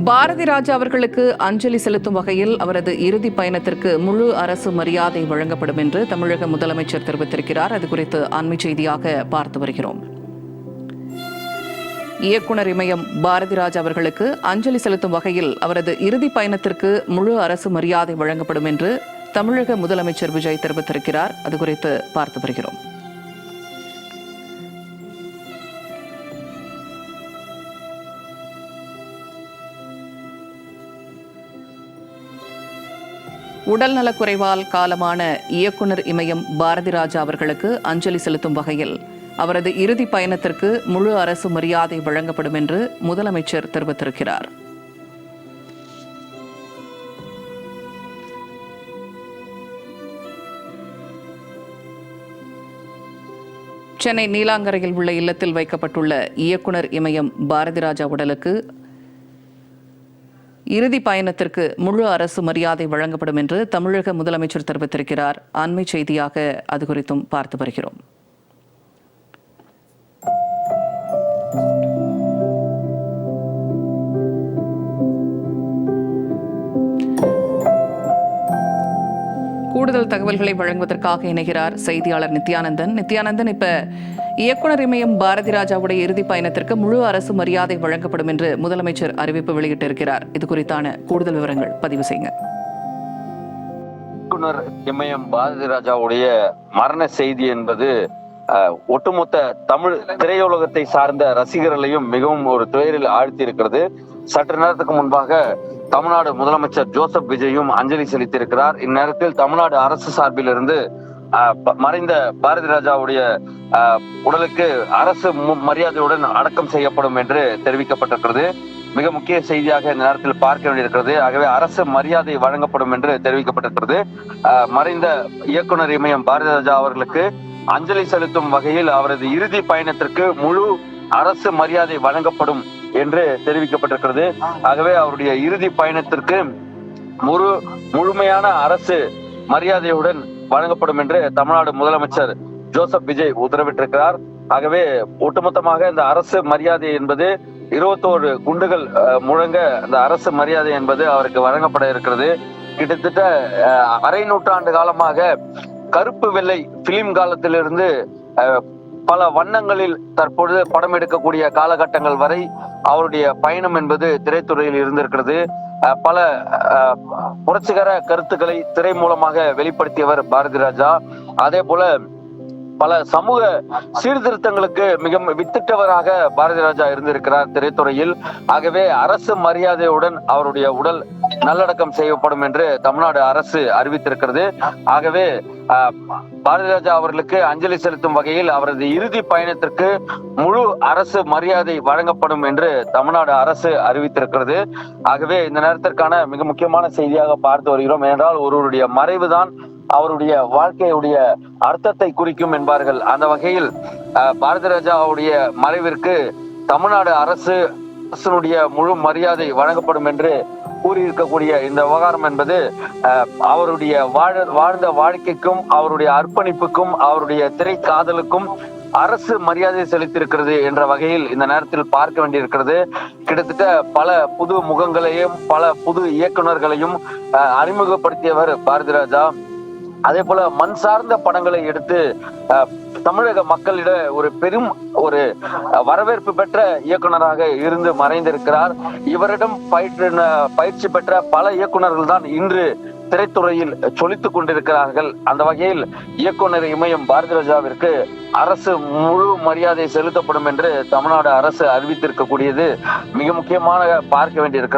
பாரதி ராஜா அவர்களுக்கு அஞ்சலி செலுத்தும் வகையில் அவரது இறுதி பயணத்திற்கு முழு அரசு மரியாதை வழங்கப்படும் என்று தமிழக முதலமைச்சர் தெரிவித்திருக்கிறார். அது குறித்து அண்மை செய்தியாக பார்த்து வருகிறோம். இயக்குனர் இமயம் பாரதி ராஜா அவர்களுக்கு அஞ்சலி செலுத்தும் வகையில் அவரது இறுதி பயணத்திற்கு முழு அரசு மரியாதை வழங்கப்படும் என்று தமிழக முதலமைச்சர் விஜய் தெரிவித்திருக்கிறார். அது குறித்து பார்த்து வருகிறோம். உடல்நலக்குறைவால் காலமான இயக்குனர் இமயம் பாரதி ராஜா அவர்களுக்கு அஞ்சலி செலுத்தும் வகையில் அவரது இறுதி பயணத்திற்கு முழு அரசு மரியாதை வழங்கப்படும் என்று முதலமைச்சர் தெரிவித்திருக்கிறார். சென்னை நீலாங்கரையில் உள்ள இல்லத்தில் வைக்கப்பட்டுள்ள இயக்குனர் இமயம் பாரதி ராஜா உடலுக்கு இறுதி பயணத்திற்கு முழு அரசு மரியாதை வழங்கப்படும் என்று தமிழக முதலமைச்சர் தெரிவித்திருக்கிறார். அண்மை செய்தியாக அது குறித்தும் பார்த்து வருகிறோம். கூடுதல் தகவல்களை வழங்குவதற்காக இணைகிறார் செய்தியாளர் நித்யானந்தன். இப்ப இயக்குனர் இமயம் பாரதி ராஜாவுடைய இறுதி பயணத்திற்கு முழு அரசு மரியாதை வழங்கப்படும் என்று முதலமைச்சர் அறிவிப்பு வெளியிட்டிருக்கிறார். இது குறித்தான கூடுதல் விவரங்கள் பதிவு செய்யுங்க. இயக்குனர் இமயம் பாரதி ராஜாவுடைய மரண செய்தி என்பது ஒட்டுமொத்த தமிழ் திரையுலகத்தை சார்ந்த ரசிகர்களையும் மிகவும் ஒரு துயரில் ஆழ்த்தி இருக்கிறது. சற்று நேரத்துக்கு முன்பாக தமிழ்நாடு முதலமைச்சர் ஜோசப் விஜயும் அஞ்சலி செலுத்தியிருக்கிறார். இந்நேரத்தில் தமிழ்நாடு அரசு சார்பில் இருந்து மறைந்த பாரதி ராஜாவுடைய உடலுக்கு அரசு மரியாதையுடன் அடக்கம் செய்யப்படும் என்று தெரிவிக்கப்பட்டிருக்கிறது. மிக முக்கிய செய்தியாக இந்த நேரத்தில் பார்க்க வேண்டியிருக்கிறது. ஆகவே அரசு மரியாதை வழங்கப்படும் என்று தெரிவிக்கப்பட்டிருக்கிறது. மறைந்த இயக்குனர் இமயம் பாரதி ராஜா அவர்களுக்கு அஞ்சலி செலுத்தும் வகையில் அவரது இறுதி பயணத்திற்கு முழு அரசு மரியாதை வழங்கப்படும் என்று தெரிவிக்கப்பட்டிருக்கிறது. ஆகவே அவருடைய இறுதி பயணத்திற்கு முழுமையான அரசு மரியாதையுடன் வழங்கப்படும் என்று தமிழ்நாடு முதலமைச்சர் ஜோசப் விஜய் உத்தரவிட்டிருக்கிறார். ஆகவே ஒட்டுமொத்தமாக இந்த அரசு மரியாதை என்பது 21 குண்டுகள் முழங்க அந்த அரசு மரியாதை என்பது அவருக்கு வழங்கப்பட இருக்கிறது. கிட்டத்தட்ட அரை நூற்றாண்டு காலமாக கருப்பு வெள்ளை பிலிம் காலத்திலிருந்து பல வண்ணங்களில் தற்பொழுது படம் எடுக்கக்கூடிய காலகட்டங்கள் வரை அவருடைய பயணம் என்பது திரைத்துறையில் இருந்திருக்கிறது. பல புரட்சிகர கருத்துக்களை திரை மூலமாக வெளிப்படுத்தியவர் பாரதி ராஜா. அதே போல பல சமூக சீர்திருத்தங்களுக்கு மிக வித்திட்டவராக பாரதி ராஜா இருந்திருக்கிறார் திரைத்துறையில். ஆகவே அரசு மரியாதையுடன் அவருடைய உடல் நல்லடக்கம் செய்யப்படும் என்று தமிழ்நாடு அரசு அறிவித்திருக்கிறது. ஆகவே பாரதி ராஜா அவர்களுக்கு அஞ்சலி செலுத்தும் வகையில் அவரது இறுதி பயணத்திற்கு முழு அரசு மரியாதை வழங்கப்படும் என்று தமிழ்நாடு அரசு அறிவித்திருக்கிறது. ஆகவே இந்த நேரத்திற்கான மிக முக்கியமான செய்தியாக பார்த்து வருகிறோம். ஏனென்றால் ஒருவருடைய மறைவுதான் அவருடைய வாழ்க்கையுடைய அர்த்தத்தை குறிக்கும் என்பார்கள். அந்த வகையில் பாரதி ராஜாவுடைய மறைவிற்கு தமிழ்நாடு அரசுடைய முழு மரியாதை வழங்கப்படும் என்று கூறியிருக்கக்கூடிய இந்த விவகாரம் என்பது அவருடைய வாழ்ந்த வாழ்க்கைக்கும் அவருடைய அர்ப்பணிப்புக்கும் அவருடைய திரை காதலுக்கும் அரசு மரியாதை செலுத்தியிருக்கிறது என்ற வகையில் இந்த நேரத்தில் பார்க்க வேண்டியிருக்கிறது. கிட்டத்தட்ட பல புது முகங்களையும் பல புது இயக்குநர்களையும் அறிமுகப்படுத்தியவர் பாரதி ராஜா. அதே போல மண் சார்ந்த படங்களை எடுத்து தமிழக மக்களிட ஒரு பெரும் ஒரு வரவேற்பு பெற்ற இயக்குனராக இருந்து மறைந்திருக்கிறார். இவரிடம் பயிற்சி பெற்ற பல இயக்குனர்கள் தான் இன்று திரைத்துறையில் சொலித்துக் கொண்டிருக்கிறார்கள். அந்த வகையில் இயக்குனர் இமயம் பாரதி ராஜாவிற்கு அரசு முழு மரியாதை செலுத்தப்படும் என்று தமிழ்நாடு அரசு அறிவித்திருக்கக்கூடியது மிக முக்கியமாக பார்க்க வேண்டியிருக்கிறது.